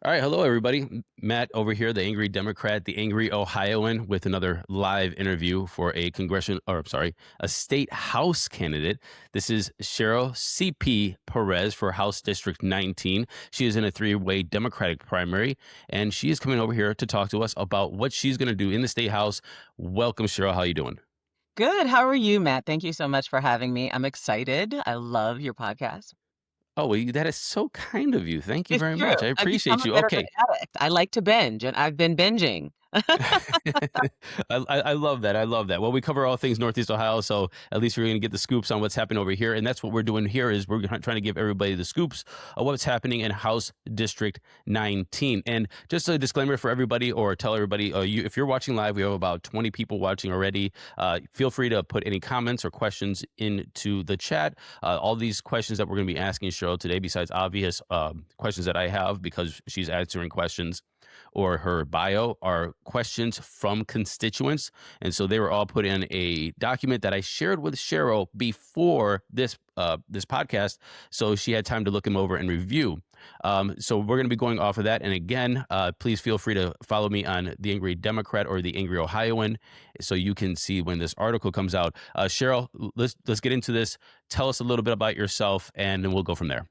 All right, hello everybody. Matt over here, the angry Democrat, the angry Ohioan, with another live interview for a a state house candidate. This is Cheryl CP Perez for House District 19. She is in a three-way Democratic primary, and she is coming over here to talk to us about what she's going to do in the state house. Welcome, Cheryl. How you doing? Good. How are you, Matt? Thank you so much for having me. I'm excited. I love your podcast. Oh, well, that is so kind of you. Thank you It's very true. much. I I've become appreciate a you. bitter good Okay. addict. I like to binge, and I've been binging. I love that. I love that. Well, we cover all things Northeast Ohio, so at least we're going to get the scoops on what's happening over here, and that's what we're doing here. Is we're trying to give everybody the scoops of what's happening in House District 19. And just a disclaimer for everybody, or tell everybody, if you're watching live, we have about 20 people watching already. Feel free to put any comments or questions into the chat. All these questions that we're going to be asking Cheryl today, besides obvious questions that I have because she's answering questions or her bio, are questions from constituents. And so they were all put in a document that I shared with Cheryl before this podcast. So she had time to look them over and review. So we're going to be going off of that. And again, please feel free to follow me on The Angry Democrat or The Angry Ohioan so you can see when this article comes out. Cheryl, let's get into this. Tell us a little bit about yourself, and then we'll go from there.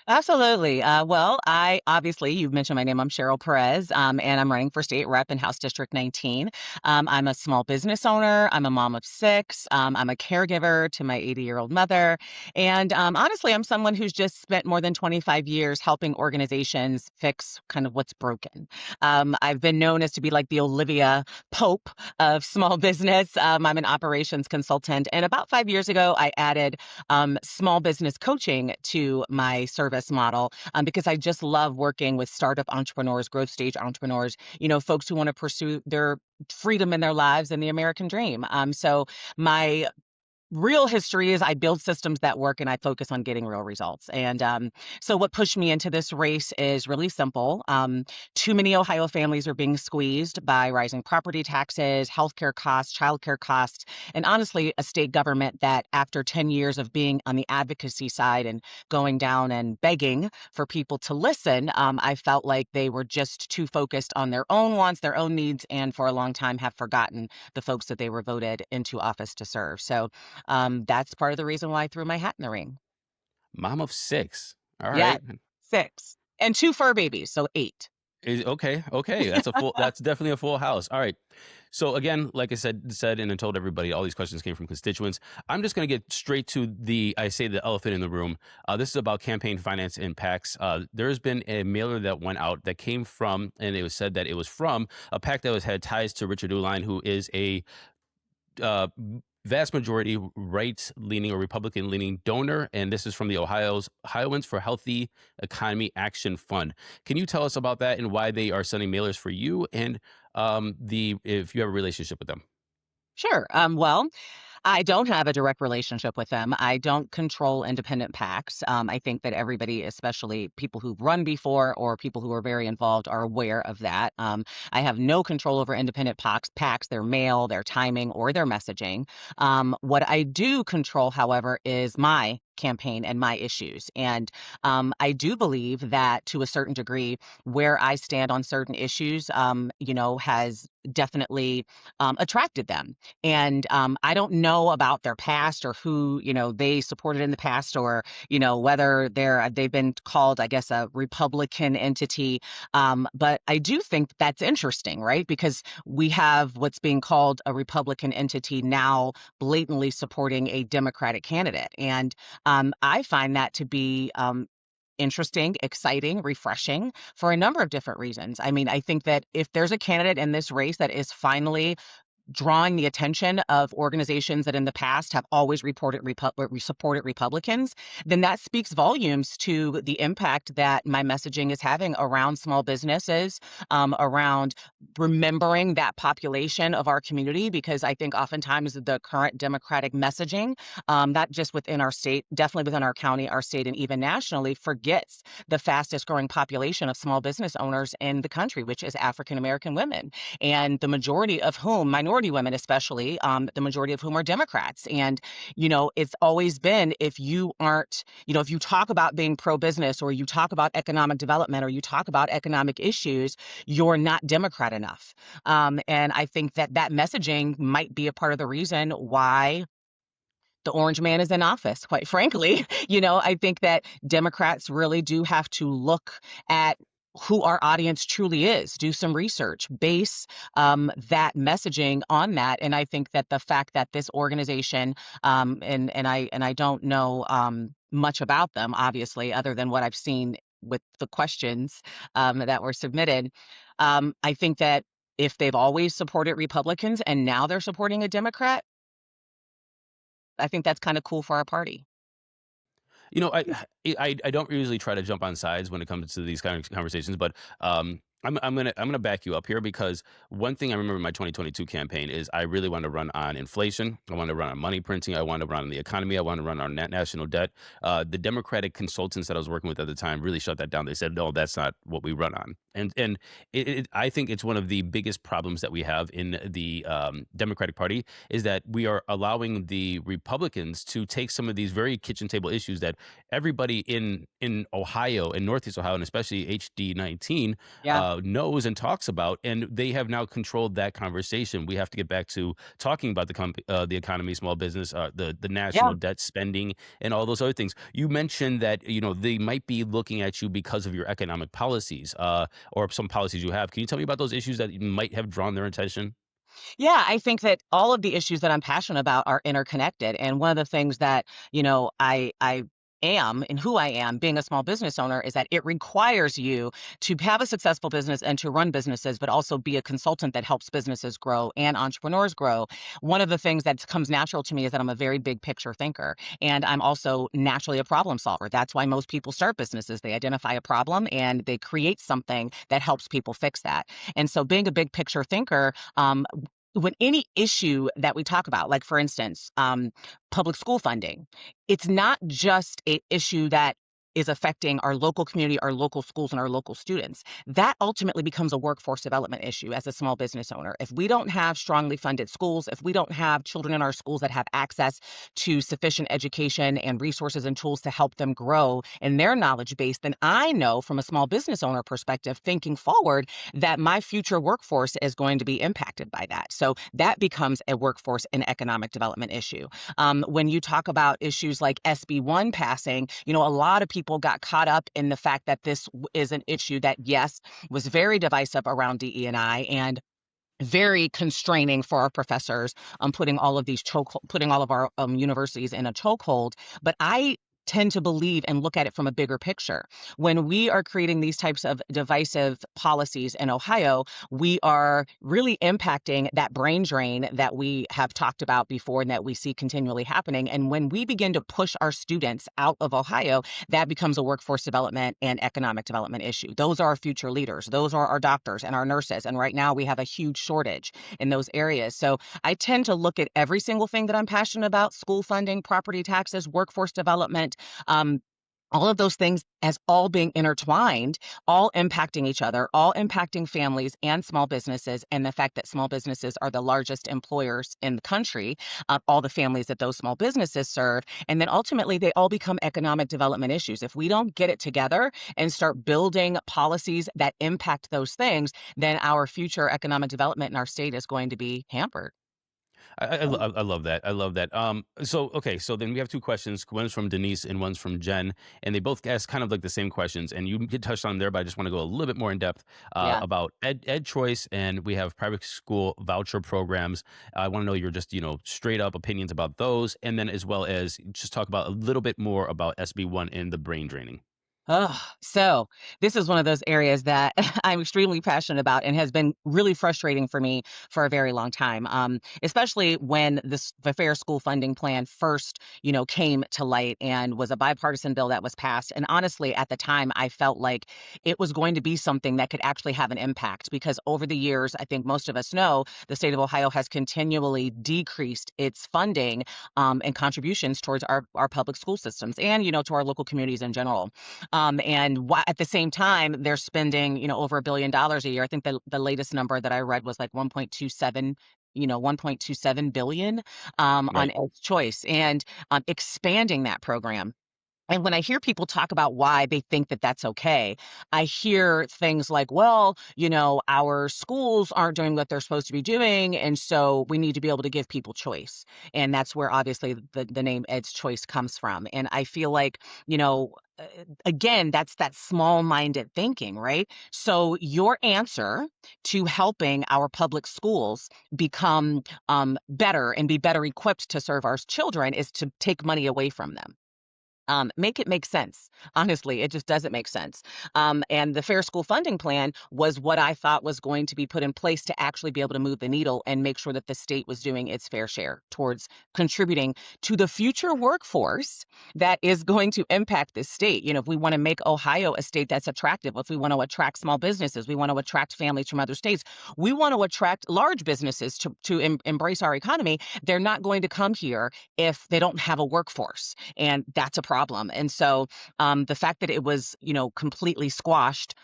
Absolutely. Well, I obviously, you've mentioned my name. I'm Cheryl Perez, and I'm running for state rep in House District 19. I'm a small business owner. I'm a mom of six. I'm a caregiver to my 80-year-old mother. And honestly, I'm someone who's just spent more than 25 years helping organizations fix kind of what's broken. I've been known as to be like the Olivia Pope of small business. I'm an operations consultant. And about 5 years ago, I added small business coaching to my service model because I just love working with startup entrepreneurs, growth stage entrepreneurs, folks who want to pursue their freedom in their lives and the American dream. So my real history is I build systems that work and I focus on getting real results. And so what pushed me into this race is really simple. Too many Ohio families are being squeezed by rising property taxes, healthcare costs, childcare costs, and honestly, a state government that after 10 years of being on the advocacy side and going down and begging for people to listen, I felt like they were just too focused on their own wants, their own needs, and for a long time have forgotten the folks that they were voted into office to serve. So that's part of the reason why I threw my hat in the ring. Mom of six. All Yes, right. 6. And 2 fur babies, so 8. Okay, okay. That's definitely a full house. All right. So again, like I said and I told everybody, all these questions came from constituents. I'm just going to get straight to the elephant in the room. This is about campaign finance impacts. There's been a mailer that went out that came from, and it was said that it was from a PAC that had ties to Richard Uline, who is a uh, vast majority right-leaning or Republican-leaning donor, and this is from the Ohioans for Healthy Economy Action Fund. Can you tell us about that and why they are sending mailers for you, and the if you have a relationship with them? Sure. Well, I don't have a direct relationship with them. I don't control independent PACs. I think that everybody, especially people who've run before or people who are very involved, are aware of that. I have no control over independent PACs, their mail, their timing, or their messaging. What I do control, however, is my campaign and my issues. And I do believe that to a certain degree, where I stand on certain issues, has definitely attracted them. And I don't know about their past or who, they supported in the past or, whether they've been called, I guess, a Republican entity. But I do think that's interesting, right? Because we have what's being called a Republican entity now blatantly supporting a Democratic candidate. And I find that to be interesting, exciting, refreshing for a number of different reasons. I mean, I think that if there's a candidate in this race that is finally drawing the attention of organizations that in the past have always supported Republicans, then that speaks volumes to the impact that my messaging is having around small businesses, around remembering that population of our community, because I think oftentimes the current Democratic messaging, not just within our state, definitely within our county, our state, and even nationally, forgets the fastest growing population of small business owners in the country, which is African American women, and the majority of whom, minority minority women, especially, the majority of whom are Democrats. And, it's always been if you aren't, if you talk about being pro business or you talk about economic development or you talk about economic issues, you're not Democrat enough. And I think that that messaging might be a part of the reason why the orange man is in office, quite frankly. I think that Democrats really do have to look at who our audience truly is, do some research, base that messaging on that. And I think that the fact that this organization, and I don't know much about them, obviously, other than what I've seen with the questions that were submitted. I think that if they've always supported Republicans and now they're supporting a Democrat, I think that's kinda cool for our party. You know, I don't usually try to jump on sides when it comes to these kind of conversations, but I'm gonna back you up here because one thing I remember in my 2022 campaign is I really wanted to run on inflation. I wanted to run on money printing. I wanted to run on the economy. I wanted to run on net national debt. The Democratic consultants that I was working with at the time really shut that down. They said, "No, that's not what we run on." And I think it's one of the biggest problems that we have in the Democratic Party is that we are allowing the Republicans to take some of these very kitchen table issues that everybody in Ohio, in Northeast Ohio, and especially HD 19 Yeah, knows and talks about, and they have now controlled that conversation. We have to get back to talking about the economy, small business, the yeah. national debt spending, and all those other things. You mentioned that they might be looking at you because of your economic policies, or some policies you have. Can you tell me about those issues that might have drawn their attention? Yeah, I think that all of the issues that I'm passionate about are interconnected. And one of the things that, I am and who I am being a small business owner is that it requires you to have a successful business and to run businesses, but also be a consultant that helps businesses grow and entrepreneurs grow. One of the things that comes natural to me is that I'm a very big picture thinker and I'm also naturally a problem solver. That's why most people start businesses. They identify a problem and they create something that helps people fix that. And so being a big picture thinker, when any issue that we talk about, like for instance, public school funding, it's not just a issue that is affecting our local community, our local schools, and our local students. That ultimately becomes a workforce development issue as a small business owner. If we don't have strongly funded schools, if we don't have children in our schools that have access to sufficient education and resources and tools to help them grow in their knowledge base, then I know from a small business owner perspective, thinking forward, that my future workforce is going to be impacted by that. So that becomes a workforce and economic development issue. When you talk about issues like SB1 passing, a lot of people got caught up in the fact that this is an issue that, yes, was very divisive around DE&I and very constraining for our professors, putting all of our universities in a chokehold. But I tend to believe and look at it from a bigger picture. When we are creating these types of divisive policies in Ohio, we are really impacting that brain drain that we have talked about before and that we see continually happening. And when we begin to push our students out of Ohio, that becomes a workforce development and economic development issue. Those are our future leaders. Those are our doctors and our nurses. And right now we have a huge shortage in those areas. So I tend to look at every single thing that I'm passionate about: school funding, property taxes, workforce development, um, all of those things as all being intertwined, all impacting each other, all impacting families and small businesses. And the fact that small businesses are the largest employers in the country, all the families that those small businesses serve. And then ultimately, they all become economic development issues. If we don't get it together and start building policies that impact those things, then our future economic development in our state is going to be hampered. I love that. I love that. So okay, so then we have two questions. One's from Denise and one's from Jen, and they both ask kind of like the same questions. And you did touch on them there, but I just want to go a little bit more in depth Yeah. about ed choice, and we have private school voucher programs. I want to know your just straight up opinions about those, and then as well as just talk about a little bit more about SB1 and the brain draining. So this is one of those areas that I'm extremely passionate about and has been really frustrating for me for a very long time. Especially when the Fair School Funding Plan first, came to light and was a bipartisan bill that was passed. And honestly, at the time, I felt like it was going to be something that could actually have an impact because over the years, I think most of us know the state of Ohio has continually decreased its funding and contributions towards our public school systems and to our local communities in general. At the same time, they're spending, over $1 billion a year. I think the latest number that I read was like 1.27 1.27 billion on Right. Ed's Choice and expanding that program. And when I hear people talk about why they think that that's okay, I hear things like, well, our schools aren't doing what they're supposed to be doing. And so we need to be able to give people choice. And that's where obviously the name Ed's Choice comes from. And I feel like, you know, uh, again, that's that small minded thinking, right? So your answer to helping our public schools become better and be better equipped to serve our children is to take money away from them. Make it make sense. Honestly, it just doesn't make sense. And the Fair School Funding Plan was what I thought was going to be put in place to actually be able to move the needle and make sure that the state was doing its fair share towards contributing to the future workforce that is going to impact this state. If we want to make Ohio a state that's attractive, if we want to attract small businesses, we want to attract families from other states, we want to attract large businesses to embrace our economy. They're not going to come here if they don't have a workforce, and that's a problem. And so the fact that it was, completely squashed,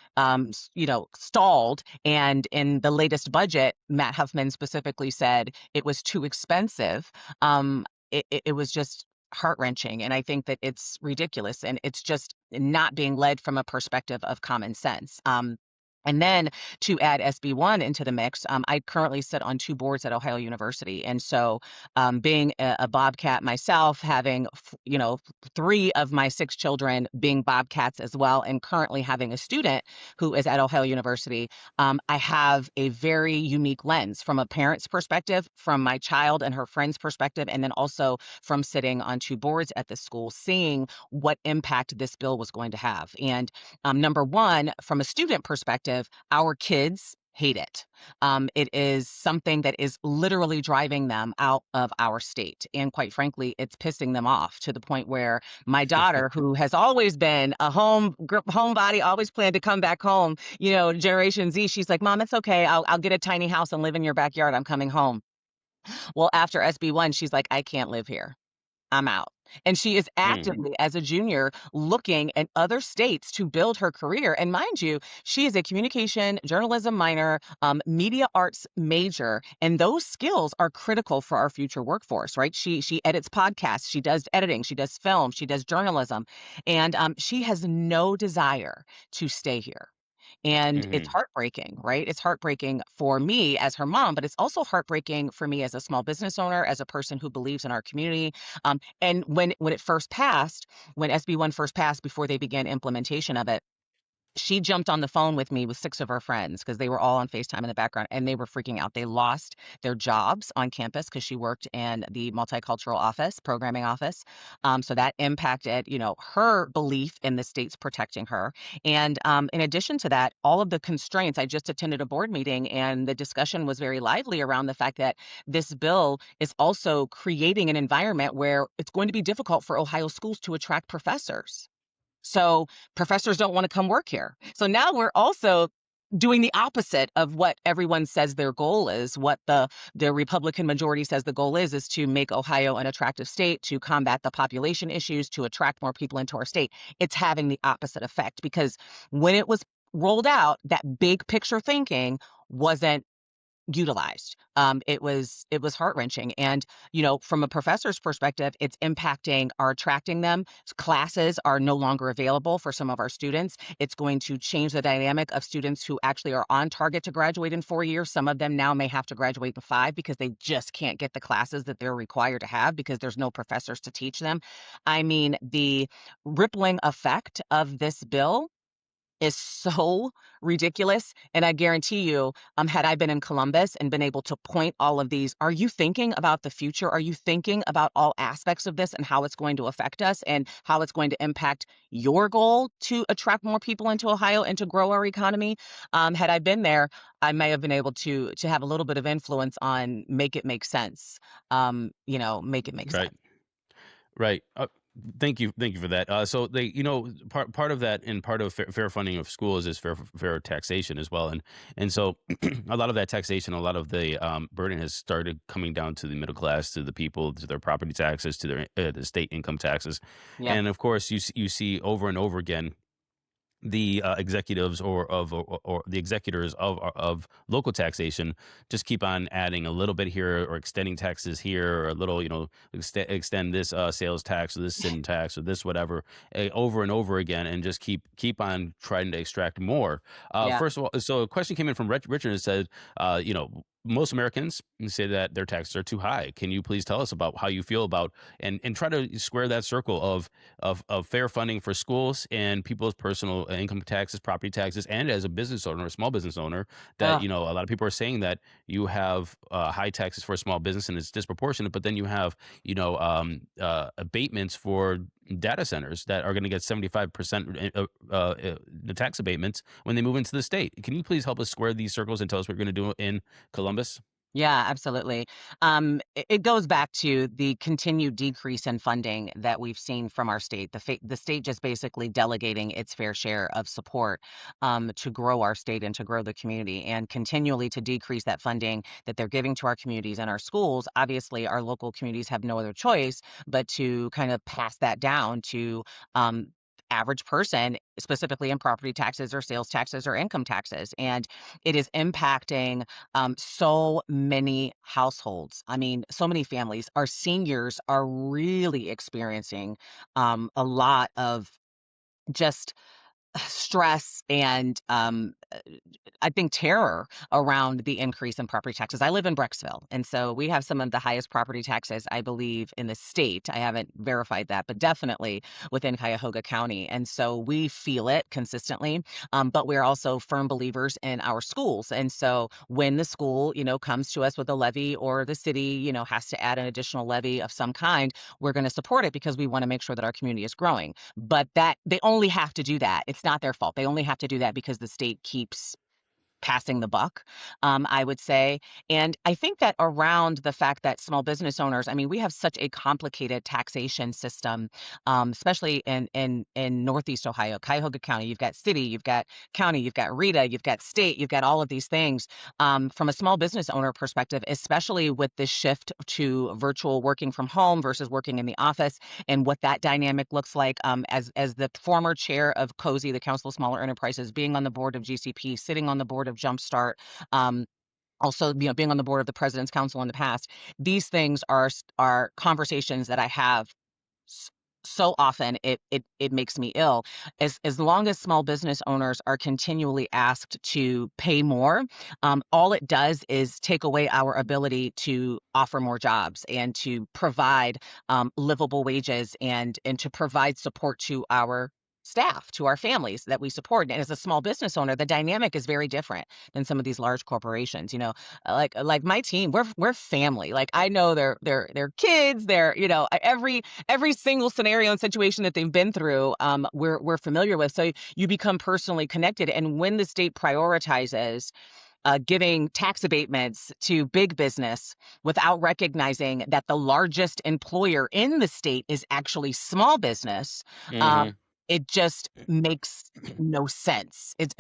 stalled, and in the latest budget, Matt Huffman specifically said it was too expensive. It was just heart wrenching, and I think that it's ridiculous, and it's just not being led from a perspective of common sense. And then to add SB1 into the mix, I currently sit on two boards at Ohio University. And so, being a Bobcat myself, having, three of my six children being Bobcats as well, and currently having a student who is at Ohio University, I have a very unique lens from a parent's perspective, from my child and her friend's perspective, and then also from sitting on two boards at the school, seeing what impact this bill was going to have. And number one, from a student perspective, our kids hate it. It is something that is literally driving them out of our state. And quite frankly, it's pissing them off to the point where my daughter, who has always been a homebody, always planned to come back home, Generation Z, she's like, Mom, it's okay. I'll get a tiny house and live in your backyard. I'm coming home. Well, after SB1, she's like, I can't live here. I'm out. And she is Mm. actively, as a junior, looking at other states to build her career. And mind you, she is a communication journalism minor, media arts major, and those skills are critical for our future workforce, right? She edits podcasts, she does editing, she does film, she does journalism, and she has no desire to stay here. And it's Mhm. heartbreaking, right? It's heartbreaking for me as her mom, but it's also heartbreaking for me as a small business owner, as a person who believes in our community. And when it first passed, when SB1 first passed, before they began implementation of it, she jumped on the phone with me with six of her friends because they were all on FaceTime in the background, and they were freaking out. They lost their jobs on campus because she worked in the multicultural office, programming office. So that impacted, her belief in the states protecting her. And in addition to that, all of the constraints. I just attended a board meeting, and the discussion was very lively around the fact that this bill is also creating an environment where it's going to be difficult for Ohio schools to attract professors. So professors don't want to come work here. So now we're also doing the opposite of what everyone says their goal is. What the Republican majority says the goal is to make Ohio an attractive state, to combat the population issues, to attract more people into our state. It's having the opposite effect because when it was rolled out, that big picture thinking wasn't utilized. It was heart-wrenching. And, from a professor's perspective, it's impacting our attracting them. Classes are no longer available for some of our students. It's going to change the dynamic of students who actually are on target to graduate in 4 years. Some of them now may have to graduate in five because they just can't get the classes that they're required to have because there's no professors to teach them. I mean, the rippling effect of this bill is so ridiculous. And I guarantee you, had I been in Columbus and been able to point all of these, are you thinking about the future? Are you thinking about all aspects of this and how it's going to affect us and how it's going to impact your goal to attract more people into Ohio and to grow our economy? Had I been there, I may have been able to have a little bit of influence on make it make sense. Make it make sense. Right. Right. Thank you for that. So they, part of that and part of fair funding of schools is fair taxation as well, and so a lot of that taxation, a lot of the burden has started coming down to the middle class, to the people, to their property taxes, to their the state income taxes, Yep. and of course you see over and over again the executives or the executors of local taxation just keep on adding a little bit here or extending taxes here or a little, extend this sales tax or this sin tax or this whatever over and over again, and just keep on trying to extract more. Yeah. First of all, so a question came in from Richard and said, most Americans say that their taxes are too high. Can you please tell us about how you feel about and try to square that circle of fair funding for schools and people's personal income taxes, property taxes, and as a business owner, a small business owner, that Ugh. a lot of people are saying that you have high taxes for a small business and it's disproportionate, but then you have abatements for data centers that are going to get 75% the tax abatements when they move into the state. Can you please help us square these circles and tell us what we're going to do in Columbus? Yeah, absolutely. It goes back to the continued decrease in funding that we've seen from our state. The state just basically delegating its fair share of support to grow our state and to grow the community, and continually to decrease that funding that they're giving to our communities and our schools. Obviously, our local communities have no other choice but to kind of pass that down to um, average person, specifically in property taxes or sales taxes or income taxes, and it is impacting so many households. I mean, so many families. Our seniors are really experiencing a lot of just stress and I think terror around the increase in property taxes. I live in Brecksville, and so we have some of the highest property taxes, I believe, in the state. I haven't verified that, but definitely within Cuyahoga County. And so we feel it consistently. But we're also firm believers in our schools. And so when the school, comes to us with a levy, or the city, has to add an additional levy of some kind, we're going to support it because we want to make sure that our community is growing. But that they only have to do that. It's not their fault. They only have to do that because the state keeps passing the buck, I would say. And I think that around the fact that small business owners, I mean, we have such a complicated taxation system, especially in Northeast Ohio, Cuyahoga County. You've got city, you've got county, you've got RETA, you've got state, you've got all of these things. From a small business owner perspective, especially with this shift to virtual working from home versus working in the office, and what that dynamic looks like. As the former chair of COSI, the Council of Smaller Enterprises, being on the board of GCP, sitting on the board of Jumpstart, um, also, being on the board of the President's Council in the past, these things are conversations that I have s- so often it makes me ill. As long as small business owners are continually asked to pay more, all it does is take away our ability to offer more jobs and to provide livable wages, and to provide support to our staff, to our families that we support. And as a small business owner, the dynamic is very different than some of these large corporations. Like my team, we're family. Like, I know their kids, every single scenario and situation that they've been through, we're familiar with. So you become personally connected. And when the state prioritizes giving tax abatements to big business without recognizing that the largest employer in the state is actually small business, um, Hmm. it just makes no sense. It's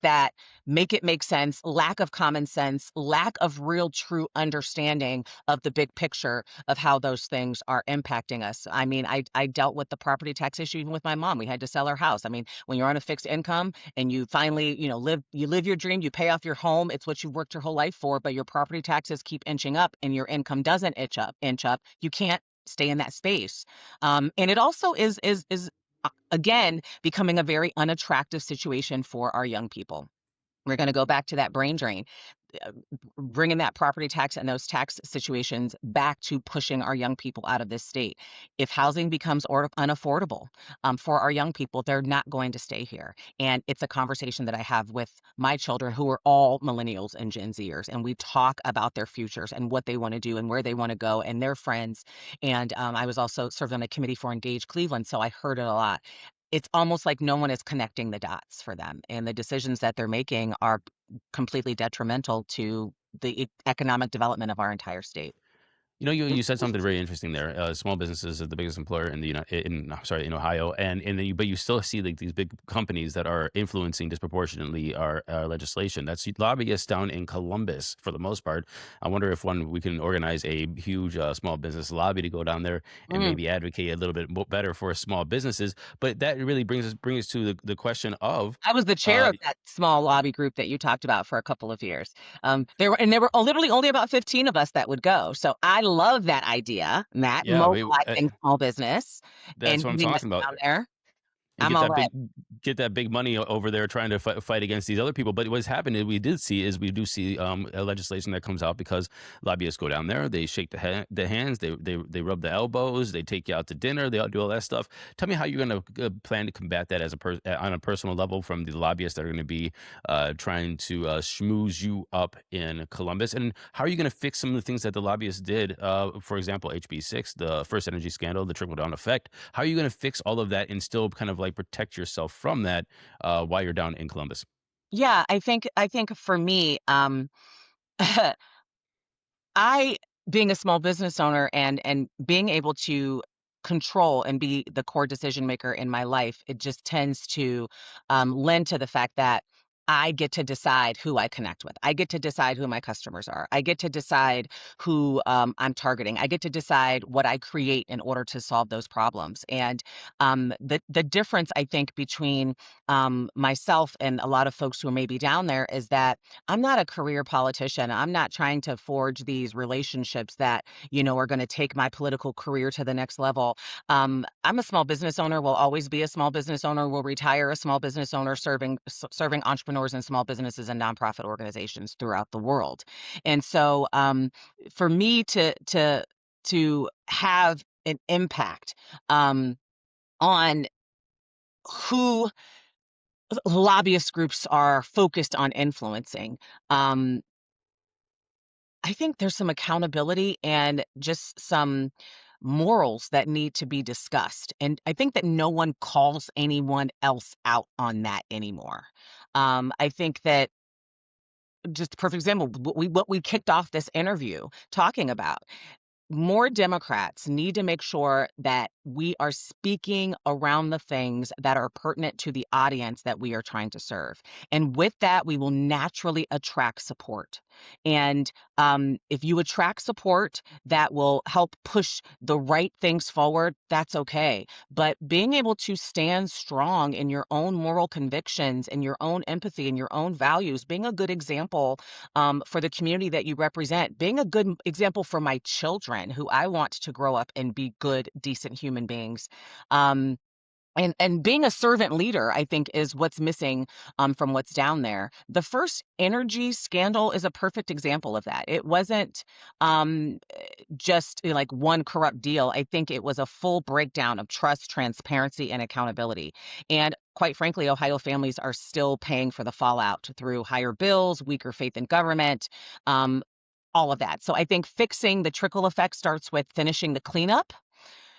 that make it make sense, lack of common sense, lack of real true understanding of the big picture of how those things are impacting us. I mean, I dealt with the property tax issue even with my mom. We had to sell our house. I mean, when you're on a fixed income and you finally, live your dream, you pay off your home, it's what you've worked your whole life for, but your property taxes keep inching up and your income doesn't inch up, you can't stay in that space. And it also is again becoming a very unattractive situation for our young people. We're going to go back to that brain drain, uh, bringing that property tax and those tax situations back to pushing our young people out of this state. If housing becomes unaffordable for our young people, they're not going to stay here. And it's a conversation that I have with my children, who are all millennials and Gen Zers, and we talk about their futures and what they want to do and where they want to go and their friends. And I was also served on a committee for Engage Cleveland, so I heard it a lot. It's almost like no one is connecting the dots for them, and the decisions that they're making are completely detrimental to the economic development of our entire state. You said something very interesting there. Small businesses are the biggest employer in the sorry, in Ohio, but you still see like these big companies that are influencing disproportionately our legislation. That's lobbyists down in Columbus for the most part. I wonder if we can organize a huge small business lobby to go down there and Mm. maybe advocate a little bit better for small businesses. But that really brings us to the question of I was the chair uh, of that small lobby group that you talked about for a couple of years. There were literally only about 15 of us that would go. So I love that idea, Matt, yeah, mobilizing small business that's and what I'm getting us talking about. down there. And I'm all in. get that big money over there trying to fight against these other people. But what's happened is we do see a legislation that comes out because lobbyists go down there, they shake the hands, they rub the elbows, they take you out to dinner, they all do all that stuff. Tell me how you're going to plan to combat that on a personal level from the lobbyists that are going to be trying to schmooze you up in Columbus, and how are you going to fix some of the things that the lobbyists did? For example, HB6, the first energy scandal, the trickle down effect. How are you going to fix all of that and still kind of like protect yourself from that while you're down in Columbus? Yeah, I think for me, I being a small business owner and being able to control and be the core decision maker in my life, it just tends to lend to the fact that I get to decide who I connect with. I get to decide who my customers are. I get to decide who I'm targeting. I get to decide what I create in order to solve those problems. And the difference I think between myself and a lot of folks who may be down there is that I'm not a career politician. I'm not trying to forge these relationships that, are going to take my political career to the next level. I'm a small business owner, will always be a small business owner, will retire a small business owner serving entrepreneurs and small businesses and nonprofit organizations throughout the world. And so for me to have an impact on who lobbyist groups are focused on influencing, um, I think there's some accountability and just some morals that need to be discussed. And I think that no one calls anyone else out on that anymore. I think that just a perfect example, what we kicked off this interview talking about, more Democrats need to make sure that we are speaking around the things that are pertinent to the audience that we are trying to serve. And with that, we will naturally attract support. And if you attract support that will help push the right things forward, that's okay. But being able to stand strong in your own moral convictions and your own empathy and your own values, being a good example for the community that you represent, being a good example for my children who I want to grow up and be good, decent human beings. Um, and being a servant leader, I think, is what's missing from what's down there. The first energy scandal is a perfect example of that. It wasn't just like one corrupt deal. I think it was a full breakdown of trust, transparency, and accountability. And quite frankly, Ohio families are still paying for the fallout through higher bills, weaker faith in government, um, all of that. So I think fixing the trickle effect starts with finishing the cleanup,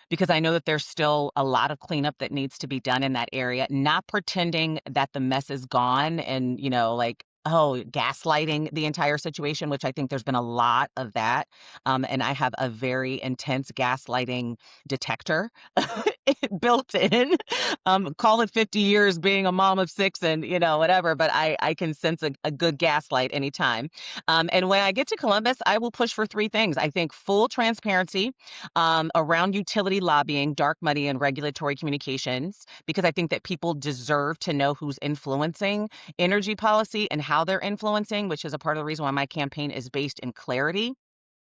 because I know that there's still a lot of cleanup that needs to be done in that area, not pretending that the mess is gone and, like, oh, gaslighting the entire situation, which I think there's been a lot of that. And I have a very intense gaslighting detector built in. Call it 50 years being a mom of six and, whatever, but I can sense a good gaslight anytime. And when I get to Columbus, I will push for three things. I think full transparency around utility lobbying, dark money, and regulatory communications, because I think that people deserve to know who's influencing energy policy and how they're influencing, which is a part of the reason why my campaign is based in clarity.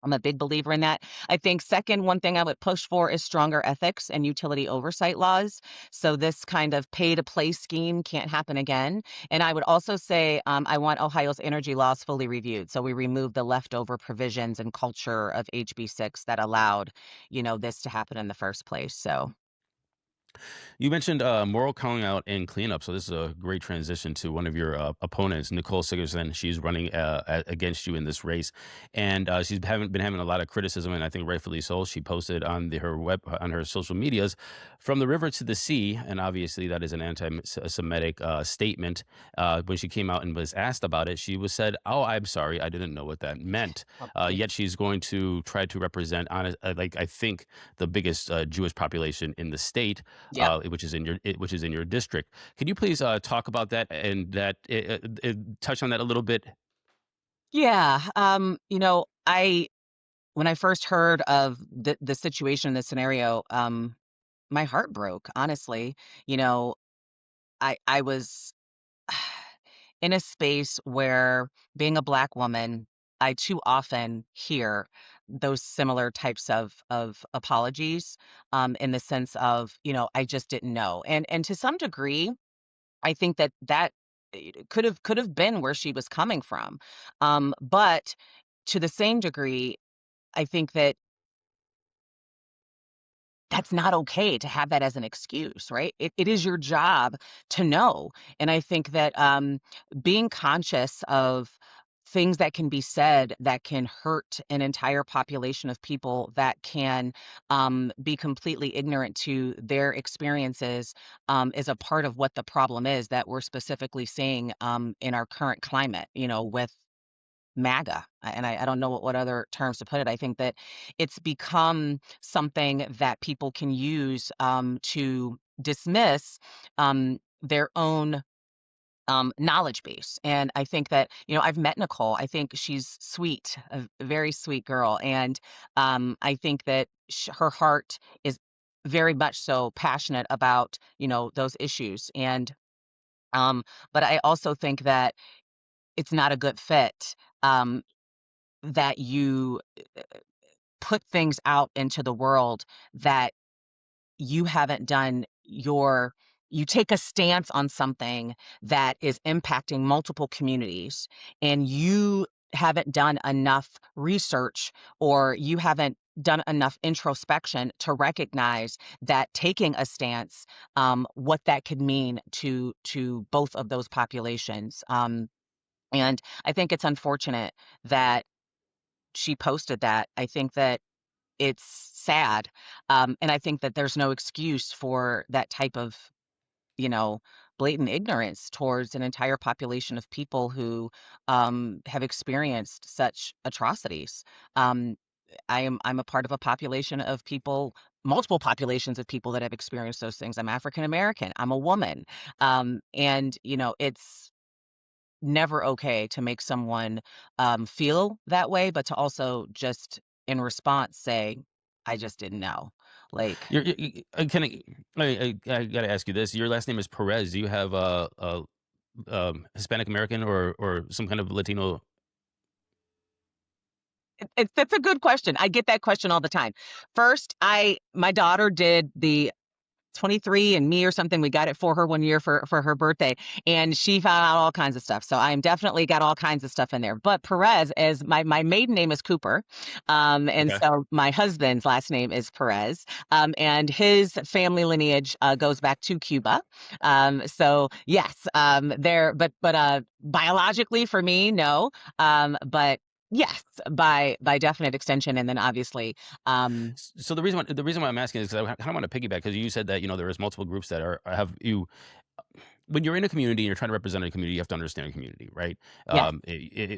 I'm a big believer in that. I think second, one thing I would push for is stronger ethics and utility oversight laws. So this kind of pay to play scheme can't happen again. And I would also say I want Ohio's energy laws fully reviewed. So we remove the leftover provisions and culture of HB6 that allowed, this to happen in the first place. So You mentioned moral calling out and cleanup, so this is a great transition to one of your opponents, Nicole Sigerson. She's running against you in this race, and she's been having a lot of criticism, and I think rightfully so. She posted on her web on her social medias, "From the river to the sea," and obviously that is an anti-Semitic statement. When she came out and was asked about it, she was said, "Oh, I'm sorry, I didn't know what that meant." Okay. Yet she's going to try to represent, like I think, the biggest Jewish population in the state, Yep. which is in your district. Can you please talk about that and touch on that a little bit? Yeah. When I first heard of the situation, the scenario, my heart broke, honestly. You know, I was in a space where being a Black woman, I too often hear those similar types of apologies, in the sense of, I just didn't know. And to some degree, I think that could have been where she was coming from. But to the same degree, I think that that's not okay to have that as an excuse, right? It is your job to know. And I think that being conscious of things that can be said that can hurt an entire population of people, that can be completely ignorant to their experiences, is a part of what the problem is that we're specifically seeing in our current climate, with MAGA, and I don't know what other terms to put it. I think that it's become something that people can use to dismiss their own knowledge base. And I think that, I've met Nicole. I think she's sweet, a very sweet girl. And I think that her heart is very much so passionate about, those issues. And, but I also think that it's not a good fit. That you put things out into the world that you haven't done you take a stance on something that is impacting multiple communities, and you haven't done enough research, or you haven't done enough introspection to recognize that taking a stance, what that could mean to both of those populations. And I think it's unfortunate that she posted that. I think that it's sad, and I think that there's no excuse for that type of, you know, blatant ignorance towards an entire population of people who, have experienced such atrocities. Um, I'm a part of a population of people, multiple populations of people that have experienced those things. I'm African American, I'm a woman, and, it's never okay to make someone feel that way, but to also just in response say, I just didn't know. Like, Can I got to ask you this? Your last name is Perez. Do you have a Hispanic American or some kind of Latino? that's a good question. I get that question all the time. First, my daughter did the 23 and Me or something. We got it for her one year for her birthday, and she found out all kinds of stuff. So I'm definitely got all kinds of stuff in there. But Perez is my maiden name is Cooper, and Okay. so my husband's last name is Perez, and his family lineage goes back to Cuba. So yes, there, but biologically for me, no, but yes, by definite extension, and then obviously, um, So the reason why I'm asking is because I kind of want to piggyback because you said that there is multiple groups that have you when you're in a community and you're trying to represent a community, you have to understand a community, right? yes.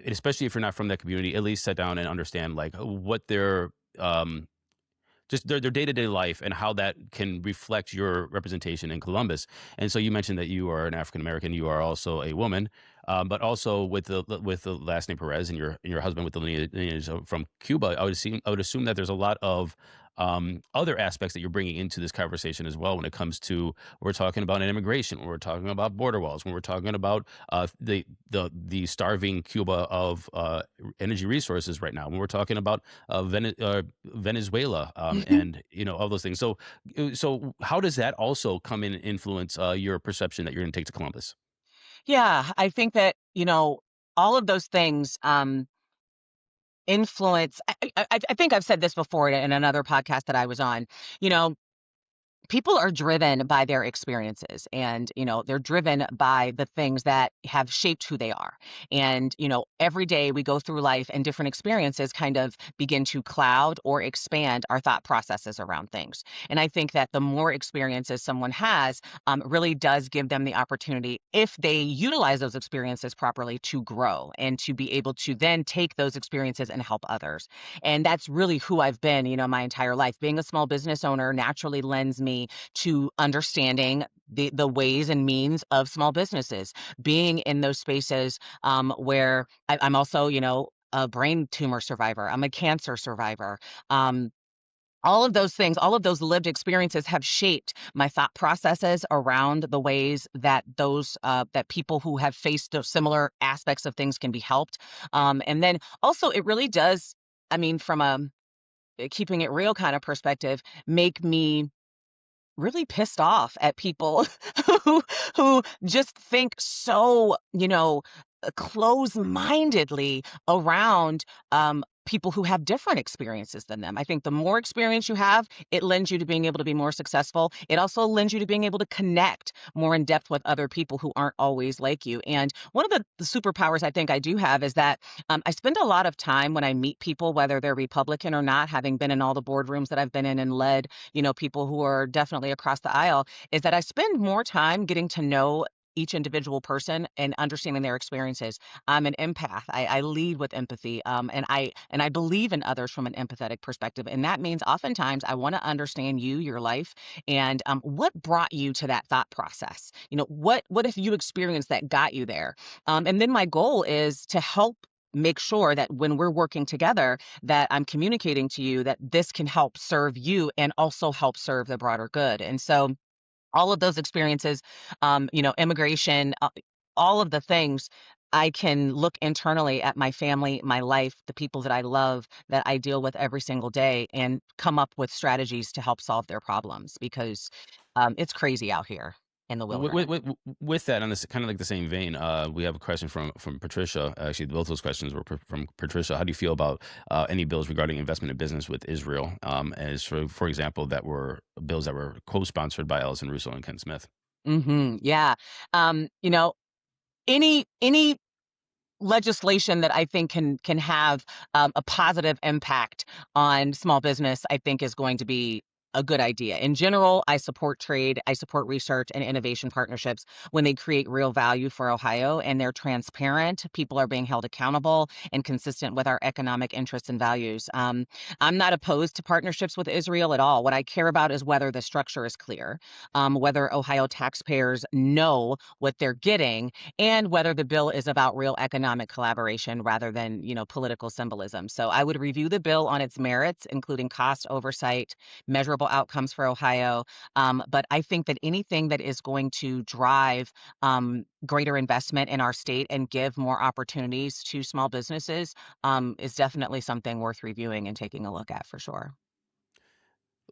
Especially if you're not from that community, at least sit down and understand like what their just their day-to-day life and how that can reflect your representation in Columbus. And so you mentioned that you are an African American, you are also a woman, but also with the last name Perez and your husband with the lineage from Cuba. I would assume that there's a lot of other aspects that you're bringing into this conversation as well when it comes to we're talking about immigration, when we're talking about border walls, when we're talking about the starving Cuba of energy resources right now, when we're talking about Venezuela, and all those things. So how does that also come in and influence your perception that you're going to take to Columbus? Yeah, I think that, all of those things influence. I think I've said this before in another podcast that I was on. You know, people are driven by their experiences, and they're driven by the things that have shaped who they are. And every day we go through life, and different experiences kind of begin to cloud or expand our thought processes around things. And I think that the more experiences someone has, really does give them the opportunity, if they utilize those experiences properly, to grow and to be able to then take those experiences and help others. And that's really who I've been, my entire life. Being a small business owner naturally lends me to understanding the ways and means of small businesses, being in those spaces, where I'm also, a brain tumor survivor. I'm a cancer survivor. Um, all of those things, all of those lived experiences have shaped my thought processes around the ways that that people who have faced those similar aspects of things can be helped. And then also, it really does, I mean, from a keeping it real kind of perspective, make me really pissed off at people who who just think so, close-mindedly around people who have different experiences than them. I think the more experience you have, it lends you to being able to be more successful. It also lends you to being able to connect more in depth with other people who aren't always like you. And one of the superpowers I think I do have is that I spend a lot of time when I meet people, whether they're Republican or not, having been in all the boardrooms that I've been in and led, people who are definitely across the aisle, is that I spend more time getting to know each individual person and understanding their experiences. I'm an empath. I lead with empathy, and I believe in others from an empathetic perspective, and that means oftentimes I want to understand you, your life, and what brought you to that thought process. What if you experienced that got you there? And then my goal is to help make sure that when we're working together, that I'm communicating to you that this can help serve you and also help serve the broader good. And so all of those experiences, immigration, all of the things, I can look internally at my family, my life, the people that I love, that I deal with every single day, and come up with strategies to help solve their problems, because it's crazy out here in the With, wilderness. with that, on this kind of like the same vein, we have a question from Patricia. Actually, both those questions were from Patricia. How do you feel about any bills regarding investment in business with Israel? As for example, that were bills that were co-sponsored by Ellison Russo and Ken Smith. Yeah. Um, you know, any legislation that I think can have a positive impact on small business, I think is going to be a good idea. In general, I support trade, I support research and innovation partnerships when they create real value for Ohio and they're transparent. People are being held accountable and consistent with our economic interests and values. I'm not opposed to partnerships with Israel at all. What I care about is whether the structure is clear, whether Ohio taxpayers know what they're getting, and whether the bill is about real economic collaboration rather than, political symbolism. So I would review the bill on its merits, including cost oversight, measurable outcomes for Ohio. But I think that anything that is going to drive greater investment in our state and give more opportunities to small businesses is definitely something worth reviewing and taking a look at for sure.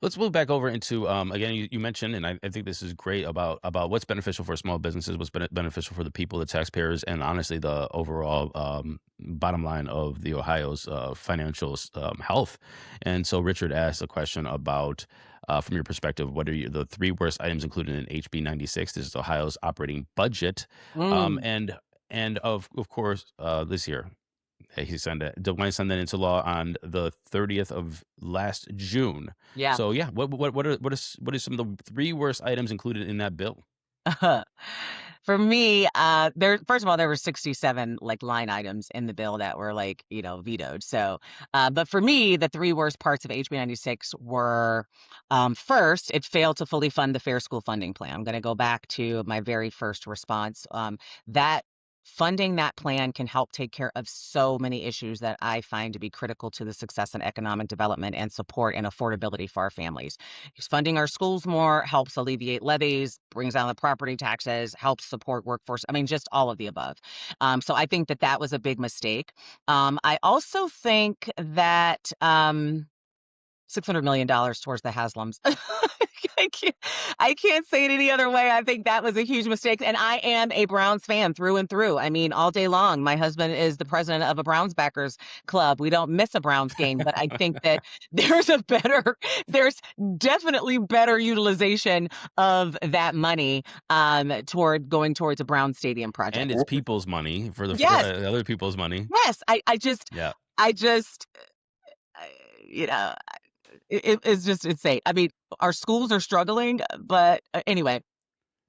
Let's move back over into again. You mentioned, and I think this is great about what's beneficial for small businesses, what's beneficial for the people, the taxpayers, and honestly, the overall bottom line of the Ohio's financial health. And so, Richard asked a question about, from your perspective, what are the three worst items included in HB 96? This is Ohio's operating budget, Mm, and of course, this year. He signed it. DeWine signed that into law on the 30th of last June. yeah. So yeah, what are some of the three worst items included in that bill? For me, there first of all, there were 67 like line items in the bill that were like, vetoed. So, but for me, the three worst parts of HB 96 were, first, it failed to fully fund the Fair School Funding Plan. I'm going to go back to my very first response. That funding that plan can help take care of so many issues that I find to be critical to the success and economic development and support and affordability for our families. Because funding our schools more helps alleviate levies, brings down the property taxes, helps support workforce. I mean, just all of the above. So I think that that was a big mistake. I also think that $600 million towards the Haslams I can't, I can't say it any other way. I think that was a huge mistake. And I am a Browns fan through and through. I mean, all day long. My husband is the president of a Browns backers club. We don't miss a Browns game, but I think that there's a better, there's definitely better utilization of that money toward going towards a Brown Stadium And project. it's people's money for Yes, other people's money. yes. Yeah. I just, I- you know, it's just insane. I mean, our schools are struggling, but anyway,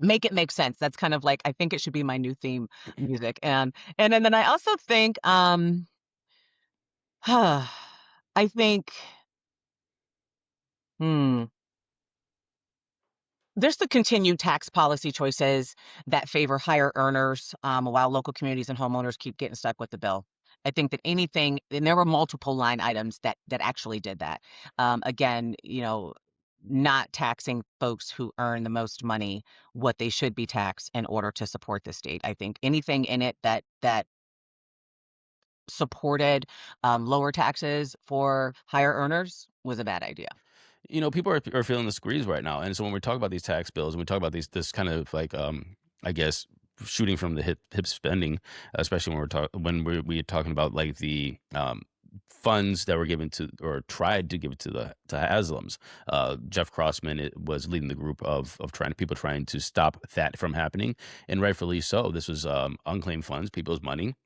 make it make sense. That's kind of like I think it should be my new theme music. And then I also think I think hmm there's the continued tax policy choices that favor higher earners, while local communities and homeowners keep getting stuck with the bill. I think that anything, and there were multiple line items that actually did that. Again, not taxing folks who earn the most money what they should be taxed in order to support the state. I think anything in it that supported lower taxes for higher earners was a bad idea. People are feeling the squeeze right now, and so when we talk about these tax bills and we talk about this kind of like, I guess, shooting from the hip spending, especially when we're talking about like the funds that were given to or tried to give it to Haslam's. Jeff Crossman was leading the group of trying to stop that from happening, and rightfully so. This was unclaimed funds, people's money,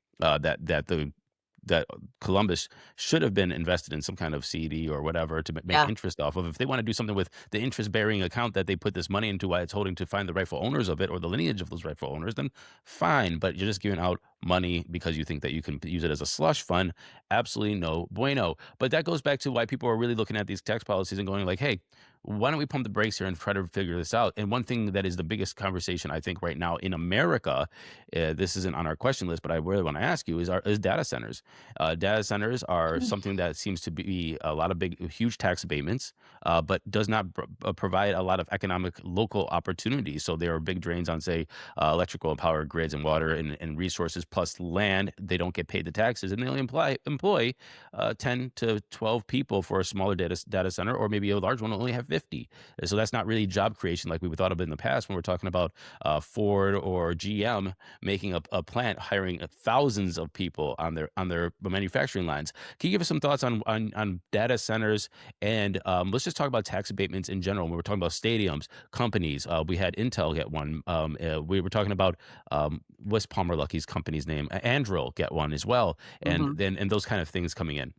that Columbus should have been invested in some kind of CD or whatever to make Yeah. interest off of. If they want to do something with the interest bearing account that they put this money into, why it's holding, to find the rightful owners of it or the lineage of those rightful owners, then fine. But you're just giving out money because you think that you can use it as a slush fund. Absolutely no bueno. But that goes back to why people are really looking at these tax policies and going like, hey, why don't we pump the brakes here and try to figure this out? And one thing that is the biggest conversation I think right now in America, this isn't on our question list, but I really want to ask you is data centers. Data centers are something that seems to be a lot of huge tax abatements, but does not provide a lot of economic local opportunities. So there are big drains on, say, electrical and power grids and water and resources plus land. They don't get paid the taxes, and they only employ 10 to 12 people for a smaller data center, or maybe a large one will only have 50. So that's not really job creation like we thought of in the past when we're talking about Ford or GM making a plant hiring thousands of people on their manufacturing lines. Can you give us some thoughts on data centers, and let's just talk about tax abatements in general? When we're talking about stadiums, companies, we had Intel get one. We were talking about what's Palmer Lucky's company's name, Andril get one as well, and Mhm. then and those kind of things coming in.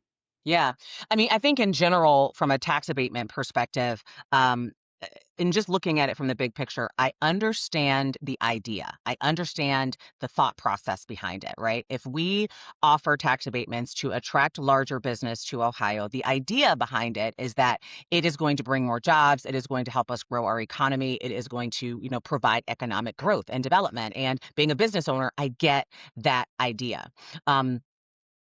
Yeah. I mean, I think in general, from a tax abatement perspective, um, uh, in just looking at it from the big picture, I understand the idea. I understand the thought process behind it, right? If we offer tax abatements to attract larger business to Ohio, the idea behind it is that it is going to bring more jobs. It is going to help us grow our economy. It is going to, provide economic growth and development. And being a business owner, I get that idea. Um,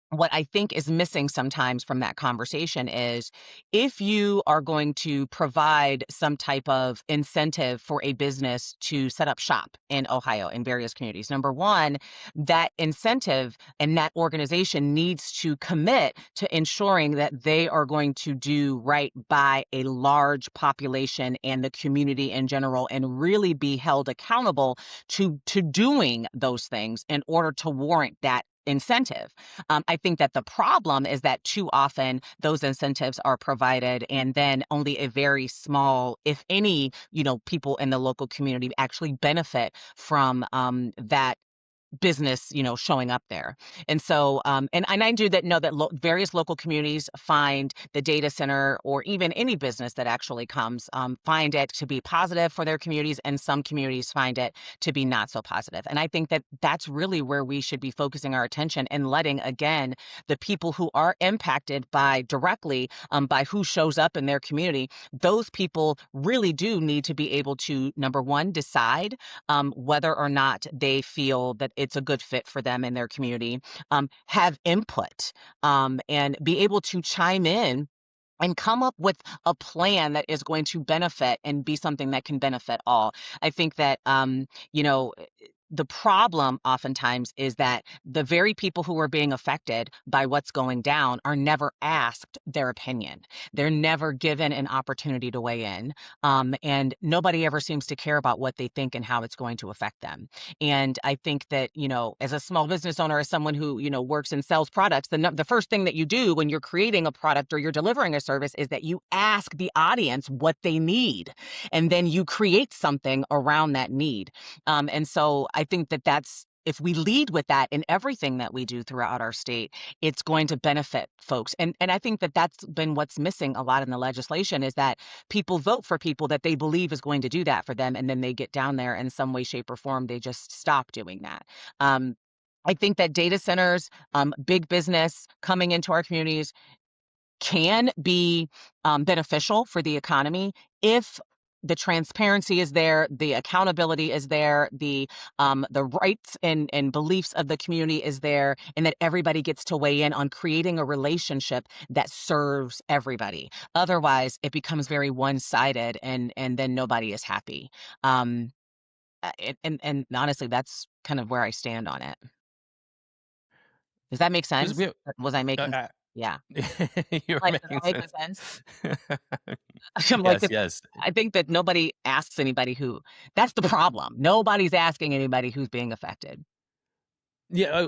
what I think is missing sometimes from that conversation is if you are going to provide some type of incentive for a business to set up shop in Ohio in various communities, number one, that incentive and that organization needs to commit to ensuring that they are going to do right by a large population and the community in general and really be held accountable to doing those things in order to warrant that incentive. I think that the problem is that too often those incentives are provided and then only a very small, if any, people in the local community actually benefit from that business, showing up there. And so, and I do that know that various local communities find the data center or even any business that actually comes, find it to be positive for their communities, and some communities find it to be not so positive. And I think that that's really where we should be focusing our attention and letting, again, the people who are impacted by directly by who shows up in their community, those people really do need to be able to, number one, decide whether or not they feel that it's a good fit for them in their community, have input, and be able to chime in and come up with a plan that is going to benefit and be something that can benefit all. I think that, the problem oftentimes is that the very people who are being affected by what's going down are never asked their opinion. They're never given an opportunity to weigh in. And nobody ever seems to care about what they think and how it's going to affect them. And I think that, as a small business owner, as someone who, works and sells products, the first thing that you do when you're creating a product or you're delivering a service is that you ask the audience what they need. And then you create something around that need. And so I think that if we lead with that in everything that we do throughout our state, it's going to benefit folks. And I think that that's been what's missing a lot in the legislation is that people vote for people that they believe is going to do that for them, and then they get down there in some way, shape, or form, they just stop doing that. Um, I think that data centers, big business coming into our communities can be beneficial for the economy if the transparency is there, the accountability is there, the rights and beliefs of the community is there, and that everybody gets to weigh in on creating a relationship that serves everybody. Otherwise, it becomes very one-sided, and then nobody is happy. Um, and honestly, that's kind of where I stand on it. Does that make Because we sense? have, Was I making? uh, Yeah. you're Like, was making I making sense. sense? I'm like, Yes, yes. I think that nobody asks anybody who that's the problem. Nobody's asking anybody who's being affected. Yeah,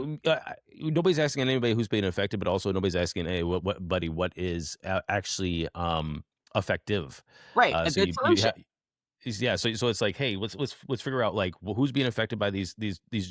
nobody's asking anybody who's being affected, but also nobody's asking, "Hey, what is actually effective?" Right, a So good you solution. have yeah, so it's like, hey, let's figure out like who's being affected by these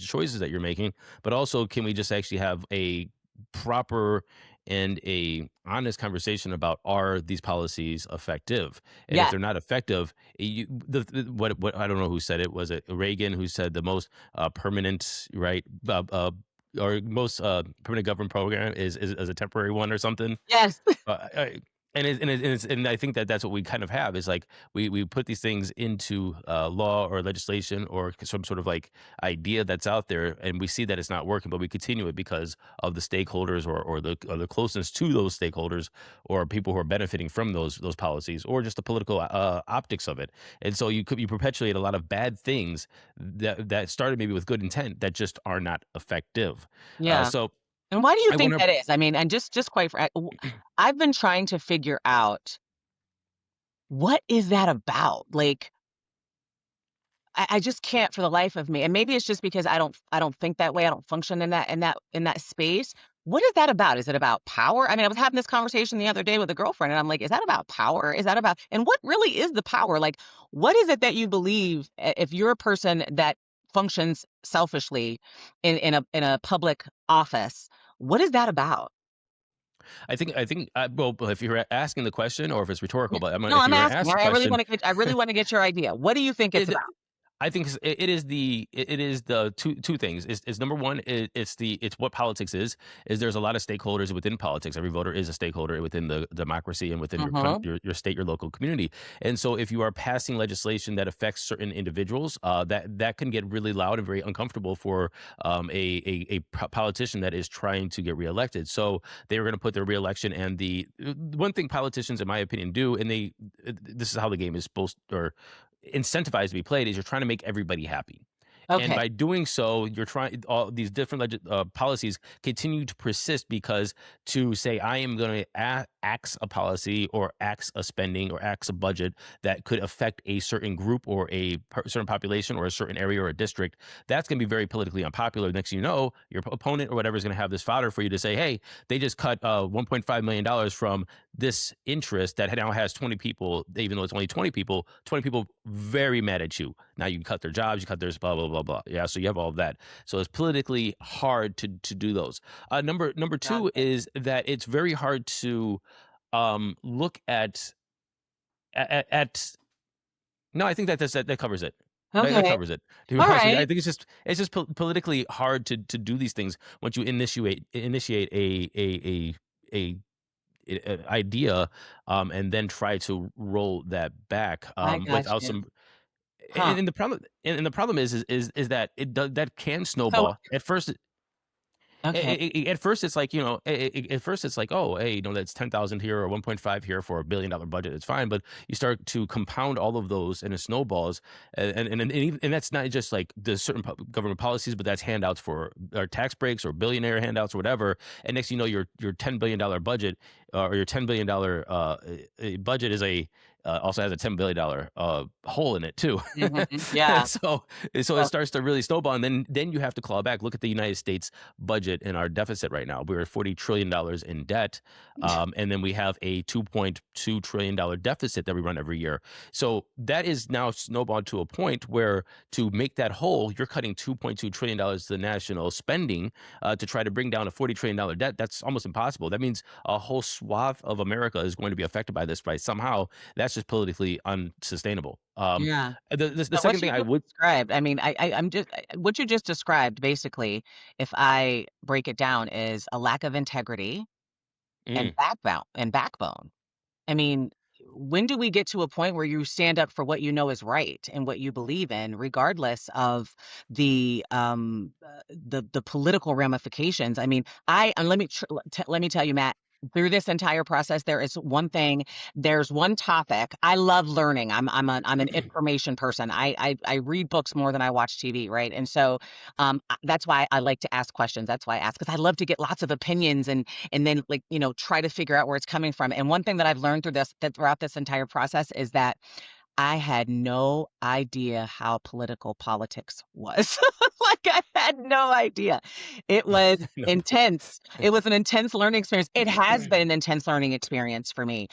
choices that you're making, but also can we just actually have a proper and a honest conversation about are these policies effective? And if Yes, they're not effective, what I don't know who said it, was it Reagan who said the most permanent, right, or most permanent government program is a temporary one or something. yes. I and I think that that's what we kind of have is like we put these things into law or legislation or some sort of like idea that's out there, and we see that it's not working, but we continue it because of the stakeholders or the closeness to those stakeholders or people who are benefiting from those policies or just the political optics of it. And so you perpetuate a lot of bad things that started maybe with good intent that just are not effective. Yeah. So And why do you I think want that is? I mean, and just quite I've been trying to figure out what is that about? Like, I just can't for the life of me, and maybe it's just because I don't think that way, I don't function in that space. What is that about? Is it about power? I mean, I was having this conversation the other day with a girlfriend, and I'm like, "Is that about power? Is that about" and what really is the power? Like, what is it that you believe if you're a person that functions selfishly in a public office, what is that about? well, if you're asking the question or if it's Yeah. rhetorical, but No, if I'm you're going to asking. ask the question, I really wanna get your idea. What do you think it's it, about? I think it is the two things. Is number one, it's what politics is there's a lot of stakeholders within politics. Every voter is a stakeholder within the democracy and within Mhm. your state, your local community. And so if you are passing legislation that affects certain individuals, that can get really loud and very uncomfortable for a politician that is trying to get reelected. So they are going to put their reelection and the one thing politicians, in my opinion, do, and this is how the game is supposed or incentivized to be played is you're trying to make everybody happy. And Okay. by doing so, you're trying all these different policies continue to persist because to say I am going to axe a policy or axe a spending or axe a budget that could affect a certain group or certain population or a certain area or a district, that's going to be very politically unpopular. Next thing you know, your opponent or whatever is going to have this fodder for you to say, hey, they just cut $1.5 million from this interest that now has 20 people, even though it's only 20 people very mad at you. Now you cut their jobs, you cut their blah, blah, blah, blah. Yeah. So you have all of that. So it's politically hard to do those. Number two Gotcha. is that it's very hard to look at no, I think that covers it. That Okay. covers it. To be honest with you, I Alright. think it's just politically hard to do these things once you initiate a idea, and then try to roll that back I got without you. some. Huh. And the problem is that it does that can So snowball at first. Okay. At first it's like, at first it's like, oh, hey, that's 10,000 here or 1.5 here for $1 billion budget. It's fine, but you start to compound all of those and it snowballs, and that's not just like the certain government policies, but that's handouts for or tax breaks or billionaire handouts or whatever. And next, your $10 billion budget or your $10 billion budget is a also has a $10 billion hole in it too. Yeah. So it Well, starts to really snowball, and then you have to claw back. Look at the United States budget and our deficit right now. We're $40 trillion in debt, and then we have a $2.2 trillion deficit that we run every year. So that is now snowballed to a point where to make that whole, you're cutting $2.2 trillion to the national spending to try to bring down a $40 trillion debt. That's almost impossible. That means a whole swath of America is going to be affected by this by somehow. That's just politically unsustainable. yeah. The So what second you thing I just would described, I mean, I'm just what you just described, basically, if I break it down, is a lack of integrity mm, and backbone. I mean, when do we get to a point where you stand up for what you know is right and what you believe in, regardless of the political ramifications? I mean, I and let me tell you, Matt. Through this entire process, there's one topic. I love learning. I'm an information person. I read books more than I watch TV, right? And so that's why I like to ask questions. That's why I ask, because I love to get lots of opinions and then, like, try to figure out where it's coming from. And one thing that I've learned throughout this entire process is that I had no idea how political politics was. Like, I had no idea. It was no. intense. It was an intense learning experience. It has been an intense learning experience for me.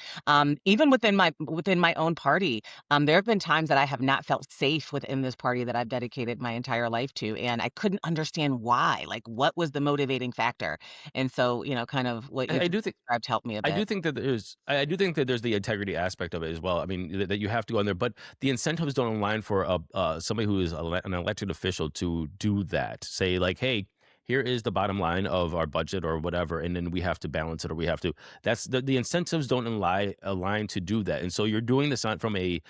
Even within my own party, there have been times that I have not felt safe within this party that I've dedicated my entire life to, and I couldn't understand why. Like, what was the motivating factor? And so, kind of what you I just do think described helped me a I bit. do think that I do think that there's the integrity aspect of it as well. I mean, that you have to go in there, but the incentives don't align for somebody who is an elected official to do that. Say like, hey, here is the bottom line of our budget or whatever, and then we have to balance it or we have to. That's the incentives don't align to do that, and so you're doing this not from a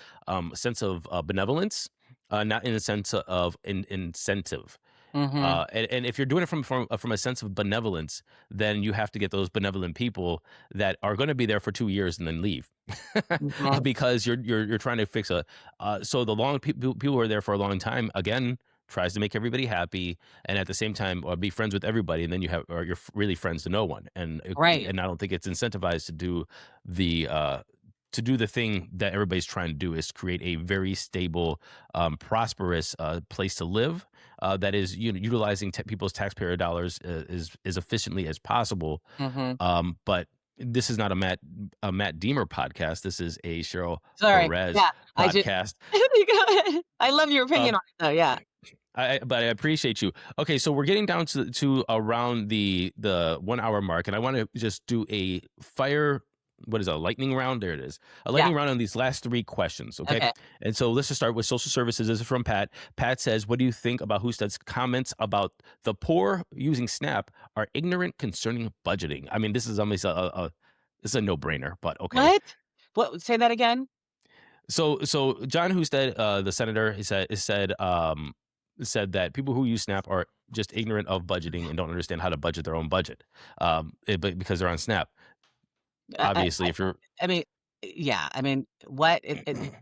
sense of benevolence, not in a sense of incentive. Hmm. And if you're doing it from a sense of benevolence, then you have to get those benevolent people that are going to be there for 2 years and then leave, Hmm. because you're trying to fix a. So the long people who are there for a long time again tries to make everybody happy, and at the same time be friends with everybody, and then you're really friends to no one, Right. and I don't think it's incentivized the uh, to do the thing that everybody's trying to do is create a very stable, prosperous place to live that is utilizing people's taxpayer dollars as efficiently as possible. Hmm. But this is not a Matt Deemer podcast. This is a Cheryl Sorry. Perez Yeah, I just podcast. go ahead. I love your Um, opinion on it though, yeah. but I appreciate you. Okay, so we're getting down to around the 1 hour mark, and I want to just do a fire. What is a lightning round? There it is. A Yeah, lightning round on these last three questions. Okay, okay. and so let's just start with social services. This is from Pat. Pat says, "What do you think about Husted's comments about the poor using SNAP are ignorant concerning budgeting?" I mean, this is almost this is a no brainer, but okay. What? What, say that again? So John Husted, the senator, said that people who use SNAP are just ignorant of budgeting and don't understand how to budget their own budget, but because they're on SNAP. I I Obviously, if you're I mean, yeah, I mean, what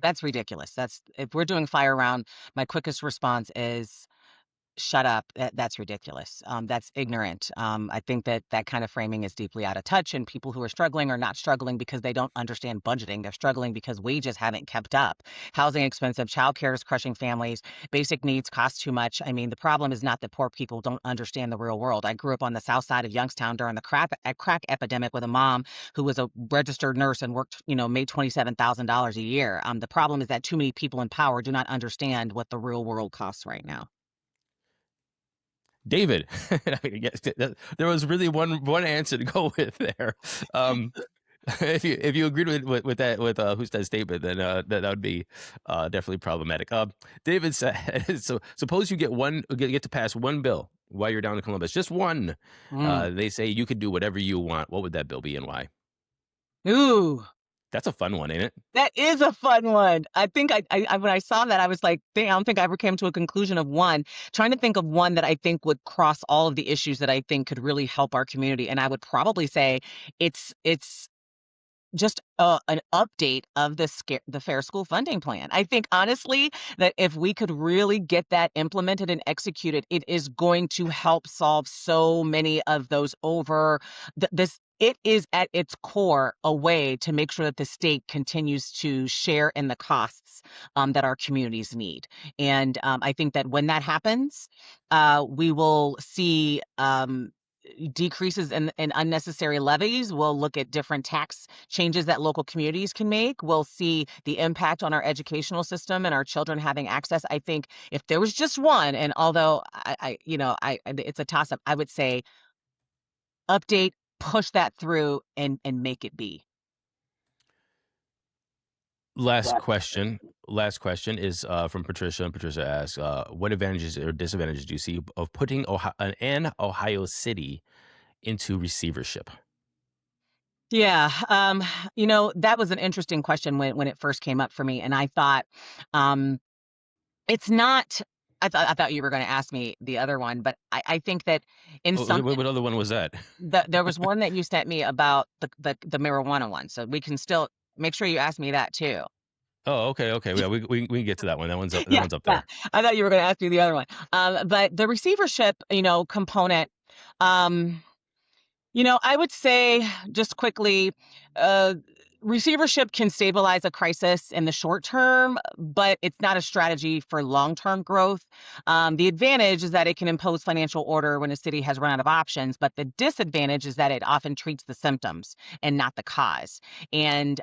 that's ridiculous. That's if we're doing fire round, my quickest response is shut up. That's ridiculous. That's ignorant. I think that that kind of framing is deeply out of touch, and people who are struggling are not struggling because they don't understand budgeting. They're struggling because wages haven't kept up. Housing expensive, childcare is crushing families, basic needs cost too much. I mean, the problem is not that poor people don't understand the real world. I grew up on the south side of Youngstown during the crack epidemic with a mom who was a registered nurse and worked, made $27,000 a year. The problem is that too many people in power do not understand what the real world costs right now. David, I mean, yes, there was really one answer to go with there. Um, if you agreed with that with Husted's statement, then that would be definitely problematic. David said, "So suppose you get to pass one bill while you're down in Columbus, just one. Mm. They say you could do whatever you want. What would that bill be and why?" Ooh. That's a fun one, ain't it? That is a fun one. I think when I saw that, I was like, dang, I don't think I ever came to a conclusion of one. Trying to think of one that I think would cross all of the issues that I think could really help our community. And I would probably say it's just an update of the Fair School Funding Plan. I think honestly that if we could really get that implemented and executed, it is going to help solve so many of those over this. It is at its core a way to make sure that the state continues to share in the costs that our communities need. And I think that when that happens, we will see decreases in unnecessary levies. We'll look at different tax changes that local communities can make. We'll see the impact on our educational system and our children having access. I think if there was just one, and although it's a toss up, I would say update, push that through, and make it be. Last question. Last question is from Patricia. And Patricia asks, "What advantages or disadvantages do you see of putting an Ohio City into receivership?" Yeah, that was an interesting question when it first came up for me, and I thought, um, it's not. I thought you were going to ask me the other one, but I think that in Oh, some what other one was that? there was one that you sent me about the marijuana one, so we can still make sure you ask me that too. Oh, okay, okay. Yeah, we can get to that one. That Yeah, one's up yeah. there. I thought you were going to ask me the other one. But the receivership, component, um, I would say just quickly, uh, receivership can stabilize a crisis in the short term, but it's not a strategy for long-term growth. The advantage is that it can impose financial order when a city has run out of options, but the disadvantage is that it often treats the symptoms and not the cause. And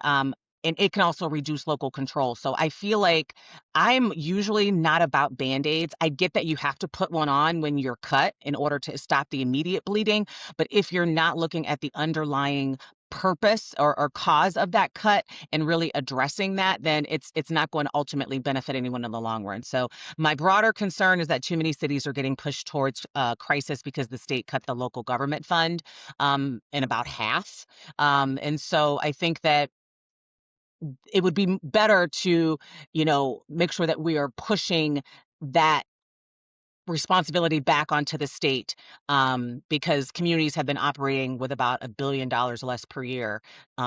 and it can also reduce local control. So I feel like I'm usually not about band-aids. I get that you have to put one on when you're cut in order to stop the immediate bleeding, but if you're not looking at the underlying purpose or cause of that cut and really addressing that, then it's not going to ultimately benefit anyone in the long run. So my broader concern is that too many cities are getting pushed towards crisis because the state cut the local government fund in about half. And so I think that it would be better to, make sure that we are pushing that responsibility back onto the state, because communities have been operating with about $1 billion less per year,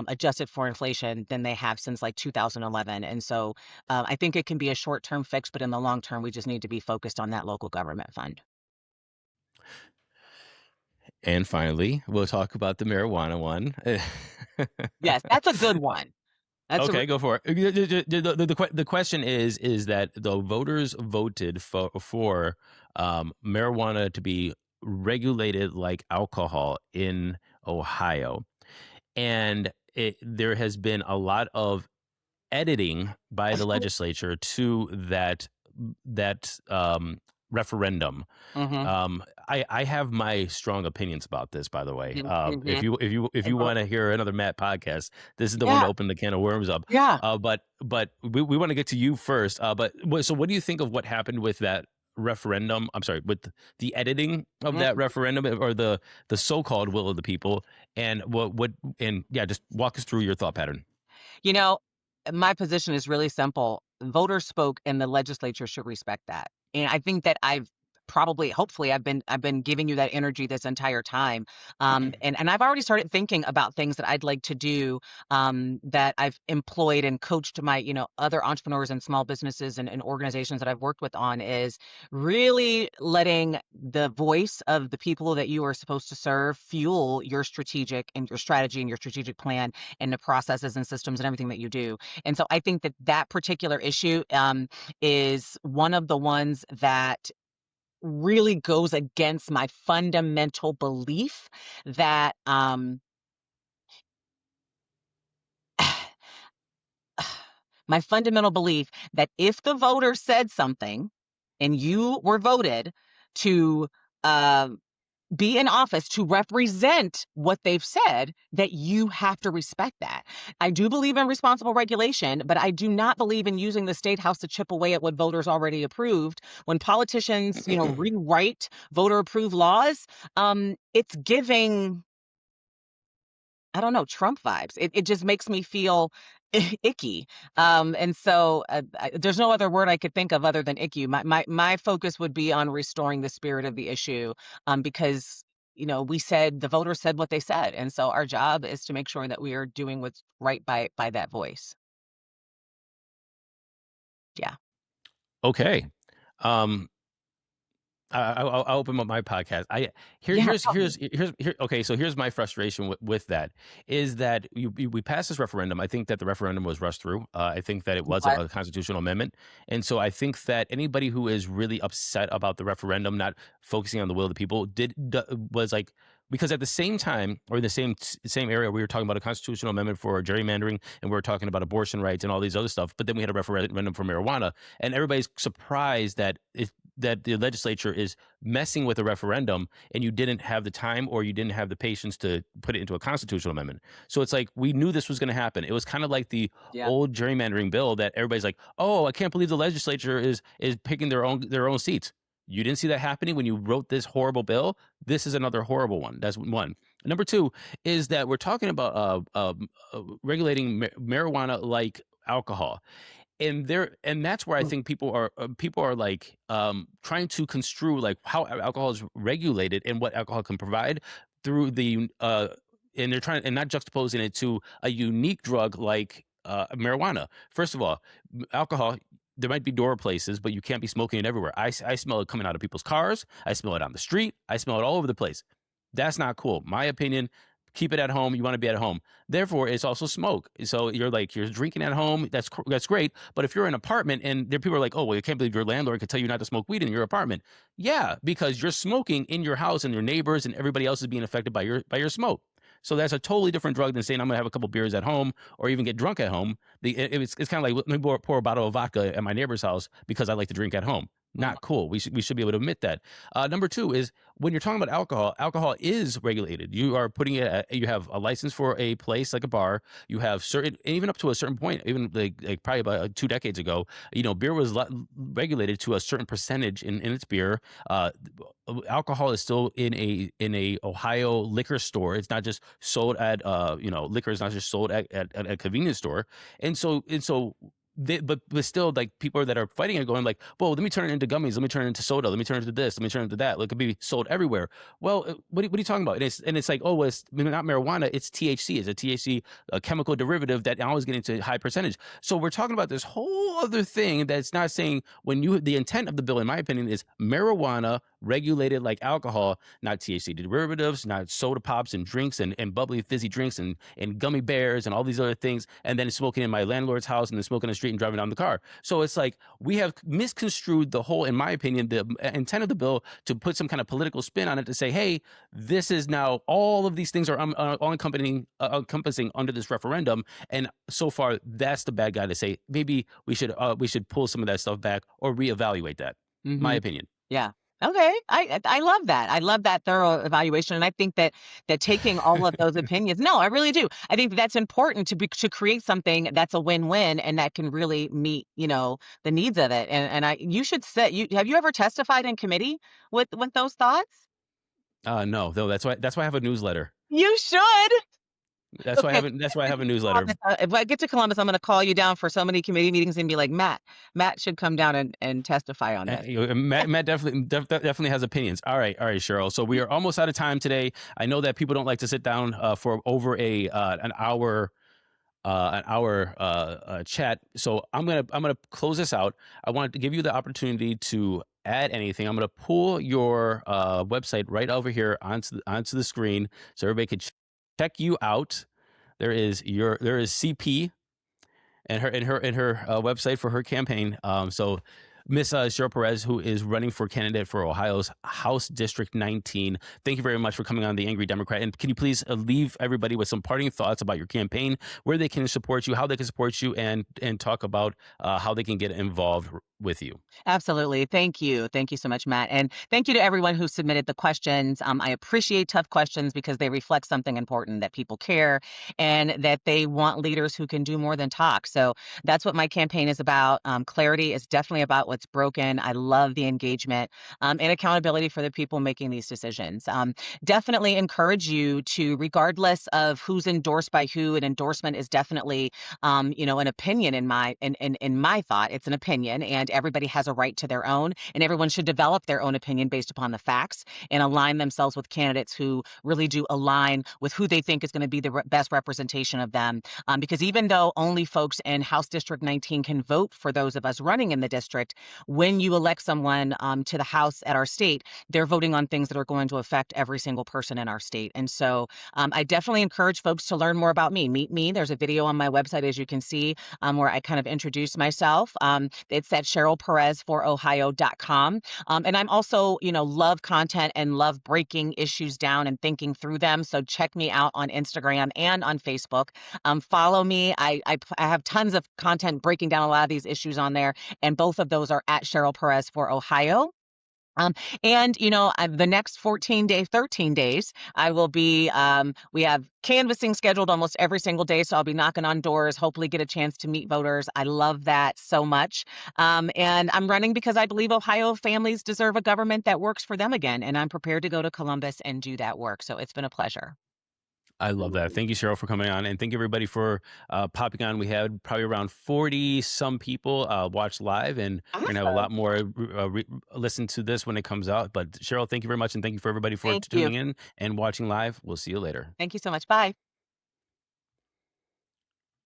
adjusted for inflation, than they have since like 2011. And so I think it can be a short-term fix, but in the long term, we just need to be focused on that local government fund. And finally, we'll talk about the marijuana one. Yes, that's a good one. That's a Okay, go for it. The question is that the voters voted for marijuana to be regulated like alcohol in Ohio, and there has been a lot of editing by the legislature to that referendum. Mhm, I have my strong opinions about this, by the way. mhm, If mhm. you want to hear another Matt podcast, this is the one to Yeah, open the can of worms up. yeah. But we want to get to you first. So what do you think of what happened with that referendum? I'm sorry, with the editing of that Mhm. referendum, or the so-called will of the people, and what and yeah, just walk us through your thought pattern. You know, my position is really simple. Voters spoke and the legislature should respect that. And I think that hopefully I've been giving you that energy this entire time. And I've already started thinking about things that I'd like to do, that I've employed and coached my, other entrepreneurs and small businesses and organizations that I've worked with on, is really letting the voice of the people that you are supposed to serve fuel your strategic and your strategy and your strategic plan and the processes and systems and everything that you do. And so I think that that particular issue, is one of the ones that really goes against my fundamental belief that, my fundamental belief that if the voter said something and you were voted to, um, be in office to represent what they've said, that you have to respect that. I do believe in responsible regulation, but I do not believe in using the state house to chip away at what voters already approved. When politicians, rewrite voter approved laws, it's giving I don't know, Trump vibes. It just makes me feel icky. And so there's no other word I could think of other than icky. My focus would be on restoring the spirit of the issue, because we said the voters said what they said, and so our job is to make sure that we are doing what's right by that voice. Yeah. Okay. Um, I'll open up my podcast. Yeah. Tell me. Okay. So here's my frustration with that is that we passed this referendum. I think that the referendum was rushed through. I think that it was What? a constitutional amendment, and so I think that anybody who is really upset about the referendum not focusing on the will of the people was like. Because at the same time, or in the same area, we were talking about a constitutional amendment for gerrymandering, and we were talking about abortion rights and all these other stuff. But then we had a referendum for marijuana, and everybody's surprised that the legislature is messing with a referendum and you didn't have the time or you didn't have the patience to put it into a constitutional amendment. So it's like we knew this was going to happen. It was kind of like the Yeah. old gerrymandering bill that everybody's like, "Oh, I can't believe the legislature is picking their own seats." You didn't see that happening when you wrote this horrible bill. This is another horrible one. That's one. Number two is that we're talking about regulating marijuana like alcohol, and that's where I Mm. think people are like trying to construe like how alcohol is regulated and what alcohol can provide through the and they're trying and not juxtaposing it to a unique drug like marijuana. First of all, alcohol. There might be door places, but you can't be smoking it everywhere. I smell it coming out of people's cars. I smell it on the street. I smell it all over the place. That's not cool. My opinion. Keep it at home. You want to be at home. Therefore, it's also smoke. So you're drinking at home. That's great. But if you're in an apartment and there people are like, oh well, you can't believe your landlord could tell you not to smoke weed in your apartment. Yeah, because you're smoking in your house and your neighbors and everybody else is being affected by your smoke. So that's a totally different drug than saying I'm gonna have a couple beers at home or even get drunk at home. It's kind of like let me pour a bottle of vodka at my neighbor's house because I like to drink at home. Mm. Not cool. We should be able to admit that. Number two is when you're talking about alcohol, alcohol is regulated. You are putting it. You have a license for a place like a bar. You have certain, even up to a certain point, even like probably about 2 decades ago, beer was regulated to a certain percentage in its beer. Uh, Alcohol is still in a Ohio liquor store. It's not just sold at liquor is not just sold at a convenience store, and so. But still, like people that are fighting it, going like, "Well, let me turn it into gummies. Let me turn it into soda. Let me turn it into this. Let me turn it into that. Like, it could be sold everywhere." Well, what are you talking about? And it's like, oh, well, it's not marijuana. It's THC. It's a THC a chemical derivative that now is getting to high percentage. So we're talking about this whole other thing that's not saying the intent of the bill, in my opinion, is marijuana regulated like alcohol, not THC derivatives, not soda pops and drinks and bubbly fizzy drinks and gummy bears and all these other things, and then smoking in my landlord's house and then smoking on the street and driving down the car. So it's like we have misconstrued the whole, in my opinion, the intent of the bill to put some kind of political spin on it to say, hey, this is now all of these things are all encompassing under this referendum, and so far that's the bad guy to say maybe we should pull some of that stuff back or reevaluate that. My Mhm. opinion. Yeah. Okay. I love that. I love that thorough evaluation, and I think that taking all of those opinions. No, I really do. I think that's important to create something that's a win-win and that can really meet, the needs of it. And you should say you have you ever testified in committee with those thoughts? No, that's why I have a newsletter. You should. Okay. That's why I have a newsletter. Columbus, if I get to Columbus, I'm gonna call you down for so many committee meetings and be like, Matt should come down and testify on this. Matt definitely has opinions. All right, Cheryl. So we are almost out of time today. I know that people don't like to sit down for over an hour chat. So I'm gonna close this out. I wanted to give you the opportunity to add anything. I'm gonna pull your website right over here onto the screen so everybody can check you out. There is CP and her website for her campaign. So Miss Cheryl Perez, who is running for candidate for Ohio's House District 19. Thank you very much for coming on The Angry Democrat. And can you please leave everybody with some parting thoughts about your campaign, where they can support you, how they can support you, and talk about how they can get involved with you. Absolutely. Thank you. Thank you so much, Matt. And thank you to everyone who submitted the questions. I appreciate tough questions because they reflect something important that people care and that they want leaders who can do more than talk. So that's what my campaign is about. Clarity is definitely about what's broken. I love the engagement and accountability for the people making these decisions. Definitely encourage you to, regardless of who's endorsed by who, an endorsement is definitely an opinion in my thought. It's an opinion, and everybody has a right to their own, and everyone should develop their own opinion based upon the facts and align themselves with candidates who really do align with who they think is going to be the best representation of them. Because even though only folks in House District 19 can vote for those of us running in the district, when you elect someone to the House at our state, they're voting on things that are going to affect every single person in our state. And so I definitely encourage folks to learn more about me. Meet me. There's a video on my website, as you can see, where I kind of introduce myself. It's at CherylPerez4Ohio.com. And I'm also, love content and love breaking issues down and thinking through them. So check me out on Instagram and on Facebook. Follow me. I have tons of content breaking down a lot of these issues on there. And both of those are at Cheryl Perez for Ohio. Um, and the next 13 days, I will be. We have canvassing scheduled almost every single day, so I'll be knocking on doors. Hopefully, get a chance to meet voters. I love that so much. And I'm running because I believe Ohio families deserve a government that works for them again, and I'm prepared to go to Columbus and do that work. So it's been a pleasure. I love that. Thank you, Cheryl, for coming on, and thank you everybody for popping on. We had probably around 40 some people watch live, and we're gonna have a Awesome. lot more listen to this when it comes out. But Cheryl, thank you very much, and thank you for everybody for Thank you. tuning in and watching live. We'll see you later. Thank you so much. Bye.